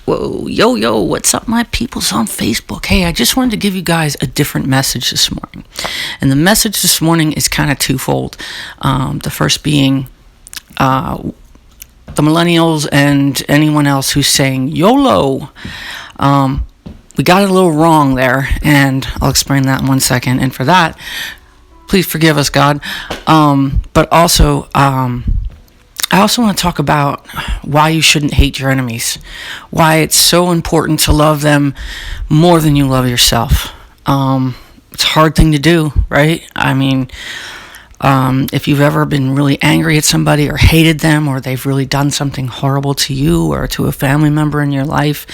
Whoa, yo, what's up, my peoples on Facebook? Hey, I just wanted to give you guys a different message this morning. And the message this morning is kind of twofold. The first being the millennials and anyone else who's saying YOLO. We got it a little wrong there, and I'll explain that in 1 second. And for that, please forgive us, God. But also, I also want to talk about why you shouldn't hate your enemies, why it's so important to love them more than you love yourself. It's a hard thing to do, right? I mean, if you've ever been really angry at somebody or hated them, or they've really done something horrible to you or to a family member in your life,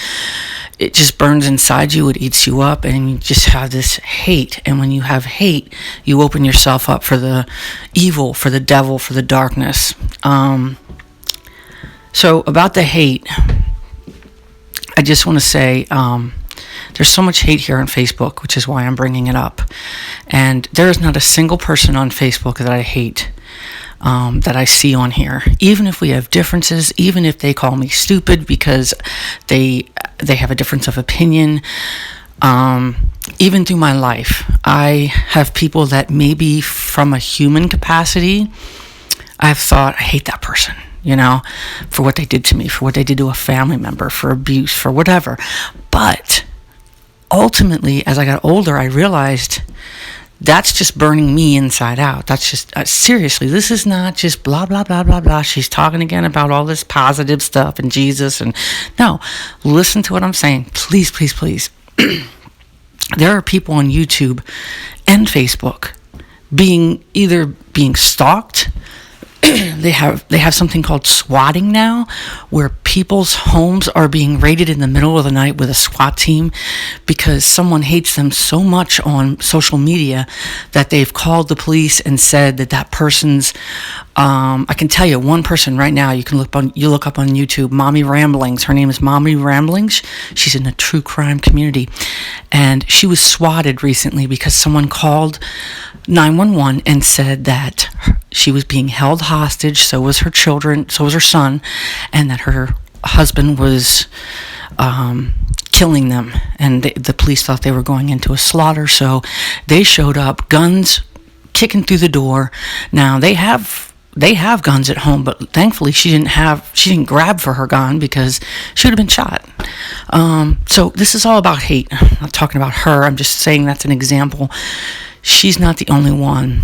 it just burns inside you, it eats you up, and you just have this hate. And when you have hate, you open yourself up for the evil, for the devil, for the darkness. So about the hate, I just want to say there's so much hate here on Facebook, which is why I'm bringing it up. And there is not a single person on Facebook that I hate, that I see on here. Even if we have differences, even if they call me stupid because they have a difference of opinion, even through my life, I have people that maybe from a human capacity, I've thought, I hate that person, for what they did to me, for what they did to a family member, for abuse, for whatever. But ultimately, as I got older, I realized that's just burning me inside out. That's just, seriously, this is not just blah, blah, blah, blah, blah. She's talking again about all this positive stuff and Jesus. And no, listen to what I'm saying. Please, please, please. There are people on YouTube and Facebook either being stalked. They have something called swatting now, where people's homes are being raided in the middle of the night with a SWAT team because someone hates them so much on social media that they've called the police and said that person's, I can tell you one person right now, you look up on YouTube, Mommy Ramblings. Her name is Mommy Ramblings. She's in the true crime community, and she was swatted recently because someone called 911 and said that she was being held hostage, so was her children, so was her son, and that her husband was killing them, and the police thought they were going into a slaughter, so they showed up, guns kicking through the door. Now they have guns at home, but thankfully she didn't grab for her gun because she would have been shot. So this is all about hate. I'm not talking about her, I'm just saying that's an example. She's not the only one.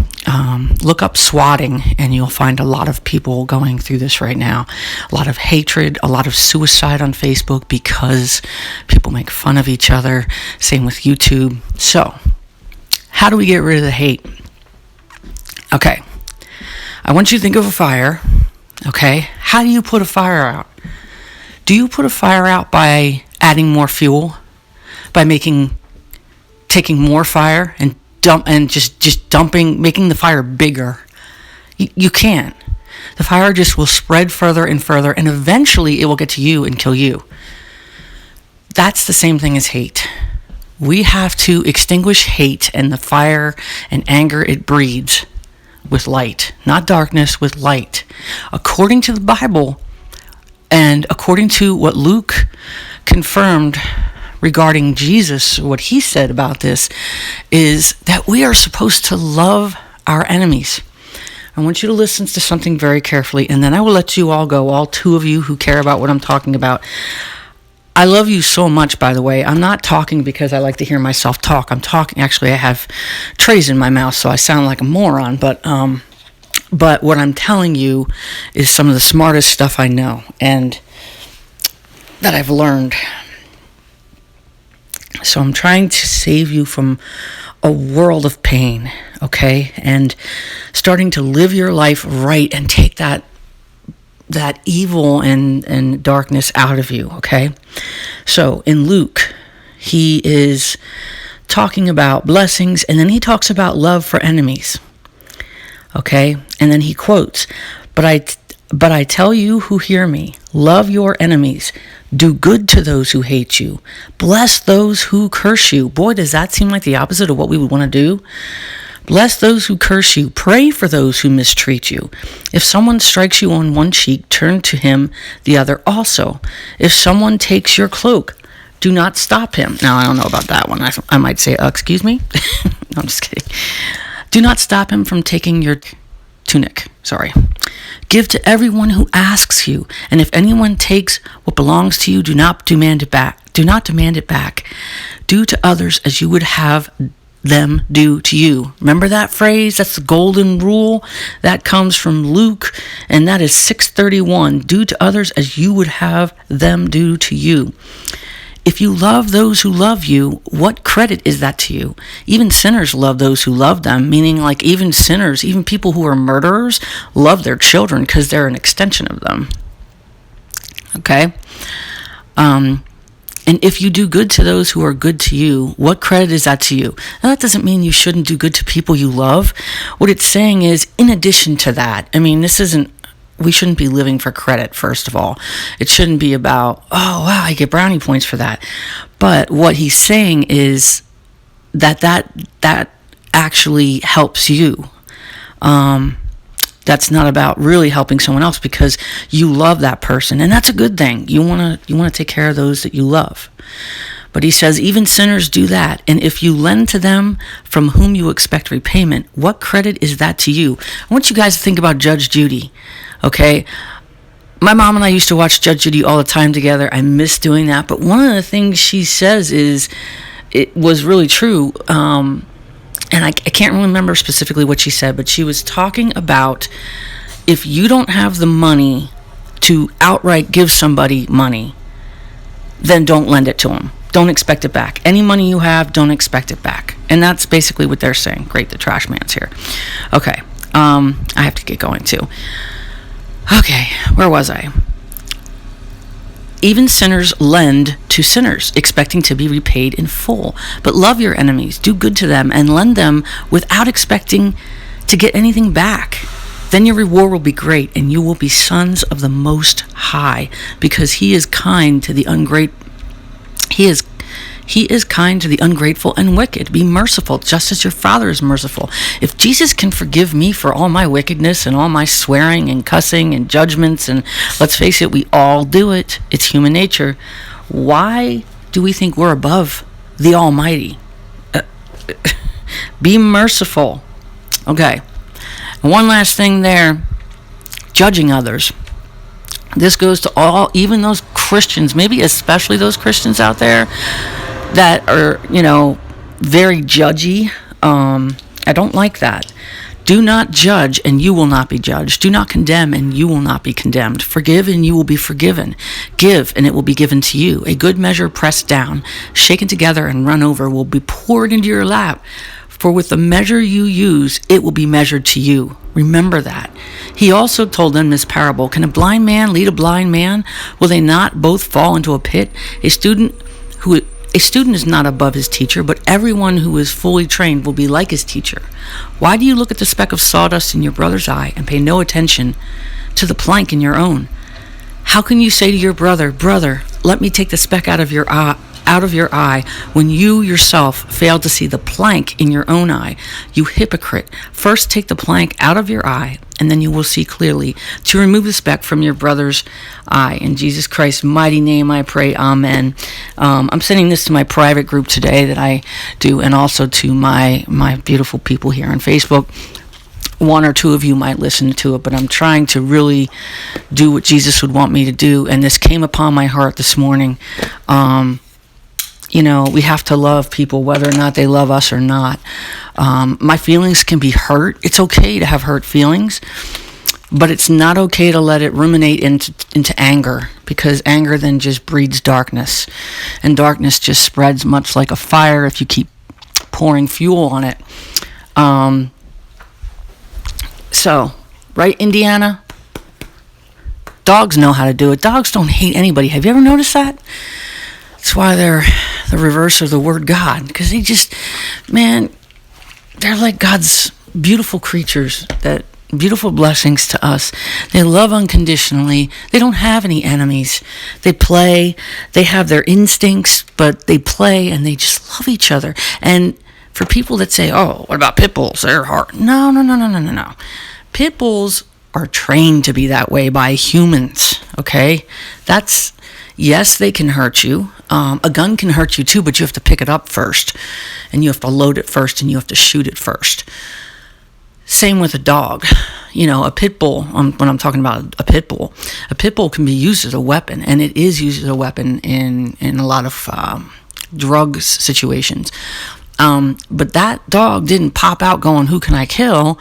Look up swatting, and you'll find a lot of people going through this right now. A lot of hatred, a lot of suicide on Facebook because people make fun of each other. Same with YouTube. So, how do we get rid of the hate? Okay. I want you to think of a fire. Okay. How do you put a fire out? Do you put a fire out by adding more fuel? By taking more fire and just dumping, making the fire bigger? You can't. The fire just will spread further and further, and eventually it will get to you and kill you. That's the same thing as hate. We have to extinguish hate and the fire and anger it breeds with light, not darkness, with light. According to the Bible, and according to what Luke confirmed regarding Jesus, what he said about this is that we are supposed to love our enemies. I want you to listen to something very carefully, and then I will let you all go, all two of you who care about what I'm talking about. I love you so much, by the way. I'm not talking because I like to hear myself talk. I'm talking, actually, I have trays in my mouth, so I sound like a moron, but what I'm telling you is some of the smartest stuff I know, and that I've learned. So I'm trying to save you from a world of pain, okay? And starting to live your life right and take that evil and darkness out of you, okay? So in Luke, he is talking about blessings, and then he talks about love for enemies, okay? And then he quotes, But I tell you who hear me, love your enemies, do good to those who hate you, bless those who curse you. Boy, does that seem like the opposite of what we would want to do. Bless those who curse you. Pray for those who mistreat you. If someone strikes you on one cheek, turn to him the other also. If someone takes your cloak, do not stop him. Now, I don't know about that one. I might say, excuse me. No, I'm just kidding. Do not stop him from taking your tunic. Sorry. Give to everyone who asks you. And if anyone takes what belongs to you, do not demand it back. Do not demand it back. Do to others as you would have them do to you. Remember that phrase? That's the golden rule. That comes from Luke, and that is 6:31. Do to others as you would have them do to you. If you love those who love you, what credit is that to you? Even sinners love those who love them, meaning like even sinners, even people who are murderers, love their children because they're an extension of them. Okay? And if you do good to those who are good to you, what credit is that to you? Now, that doesn't mean you shouldn't do good to people you love. What it's saying is, in addition to that, I mean, we shouldn't be living for credit, first of all. It shouldn't be about, oh, wow, I get brownie points for that. But what he's saying is that actually helps you. That's not about really helping someone else because you love that person, and that's a good thing. You want to take care of those that you love. But he says even sinners do that, and if you lend to them from whom you expect repayment, what credit is that to you? I want you guys to think about Judge Judy. Okay, my mom and I used to watch Judge Judy all the time together. I miss doing that, but one of the things she says is it was really true. And I can't remember specifically what she said, but she was talking about if you don't have the money to outright give somebody money, then don't lend it to them. Don't expect it back. Any money you have, don't expect it back. And that's basically what they're saying. Great, the trash man's here. Okay, I have to get going too. Okay, where was I? Even sinners lend to sinners, expecting to be repaid in full. But love your enemies, do good to them, and lend them without expecting to get anything back. Then your reward will be great, and you will be sons of the Most High, because He is kind to the He is kind to the ungrateful and wicked. Be merciful, just as your Father is merciful. If Jesus can forgive me for all my wickedness and all my swearing and cussing and judgments, and let's face it, we all do it. It's human nature. Why do we think we're above the Almighty? Be merciful. Okay. And one last thing there. Judging others. This goes to all, even those Christians, maybe especially those Christians out there that are, very judgy. I don't like that. Do not judge, and you will not be judged. Do not condemn, and you will not be condemned. Forgive, and you will be forgiven. Give, and it will be given to you. A good measure pressed down, shaken together, and run over will be poured into your lap. For with the measure you use, it will be measured to you. Remember that. He also told them this parable. Can a blind man lead a blind man? Will they not both fall into a pit? A student is not above his teacher, but everyone who is fully trained will be like his teacher. Why do you look at the speck of sawdust in your brother's eye and pay no attention to the plank in your own? How can you say to your brother, "Brother, let me take the speck out of your eye," when you yourself fail to see the plank in your own eye? You hypocrite. First take the plank out of your eye, and then you will see clearly to remove the speck from your brother's eye. In Jesus Christ's mighty name I pray, amen. I'm sending this to my private group today that I do, and also to my beautiful people here on Facebook. One or two of you might listen to it, but I'm trying to really do what Jesus would want me to do, and this came upon my heart this morning. We have to love people whether or not they love us or not. My feelings can be hurt. It's okay to have hurt feelings, but it's not okay to let it ruminate into anger, because anger then just breeds darkness, and darkness just spreads much like a fire if you keep pouring fuel on it. So, right, Indiana? Dogs know how to do it. Dogs don't hate anybody. Have you ever noticed that? That's why they're the reverse of the word God, because they're like God's beautiful creatures, that beautiful blessings to us. They love unconditionally. They don't have any enemies. They play. They have their instincts, but they play, and they just love each other. And For people that say, oh, what about pit bulls? They're hard. No, no, no, no, no, no, no. Pit bulls are trained to be that way by humans, okay? Yes, they can hurt you. A gun can hurt you too, but you have to pick it up first. And you have to load it first, and you have to shoot it first. Same with a dog. A pit bull, when I'm talking about a pit bull can be used as a weapon, and it is used as a weapon in a lot of drug situations. But that dog didn't pop out going, who can I kill?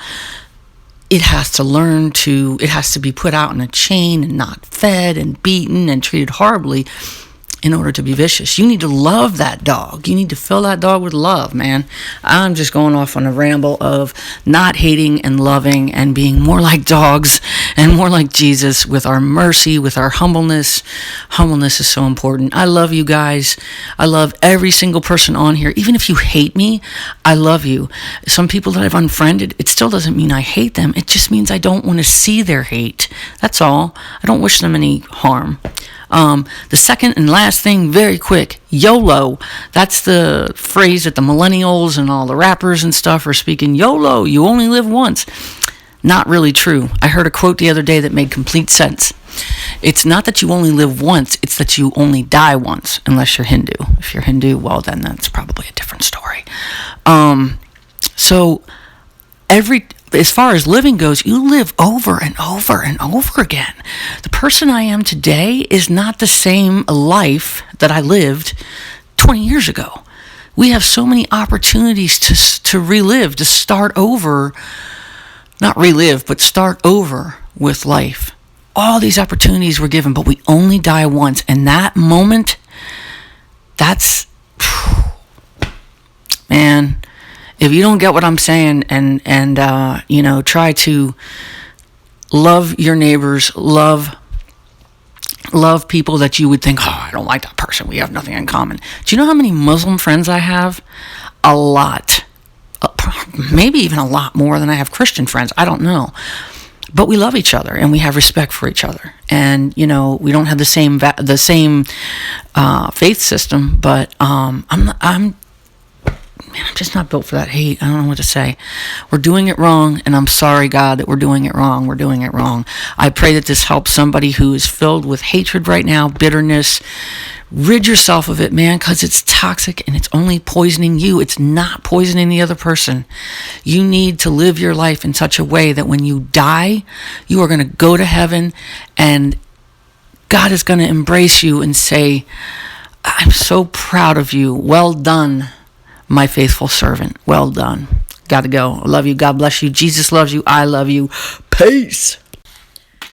It has to be put out in a chain and not fed and beaten and treated horribly in order to be vicious. You need to love that dog. You need to fill that dog with love, man. I'm just going off on a ramble of not hating and loving and being more like dogs and more like Jesus with our mercy, with our humbleness. Humbleness is so important. I love you guys. I love every single person on here. Even if you hate me, I love you. Some people that I've unfriended, it still doesn't mean I hate them. It just means I don't want to see their hate. That's all. I don't wish them any harm. The second and last thing, very quick, YOLO. That's the phrase that the millennials and all the rappers and stuff are speaking. YOLO, you only live once. Not really true. I heard a quote the other day that made complete sense. It's not that you only live once, it's that you only die once, unless you're Hindu. If you're Hindu, well, then that's probably a different story. As far as living goes, you live over and over and over again. The person I am today is not the same life that I lived 20 years ago. We have so many opportunities to relive, to start over, not relive, but start over with life. All these opportunities were given, but we only die once. And that moment, man, if you don't get what I'm saying and try to love your neighbors, love people that you would think, oh, I don't like that person. We have nothing in common. Do you know how many Muslim friends I have? A lot. Maybe even a lot more than I have Christian friends. I don't know. But we love each other and we have respect for each other. And, we don't have the same faith system, but I'm just not built for that hate. I don't know what to say. We're doing it wrong, and I'm sorry, God, that we're doing it wrong. We're doing it wrong. I pray that this helps somebody who is filled with hatred right now, bitterness. Rid yourself of it, man, because it's toxic and it's only poisoning you. It's not poisoning the other person. You need to live your life in such a way that when you die, you are going to go to heaven, and God is going to embrace you and say, I'm so proud of you. Well done, my faithful servant. Well done. Gotta go. I love you. God bless you. Jesus loves you. I love you. Peace.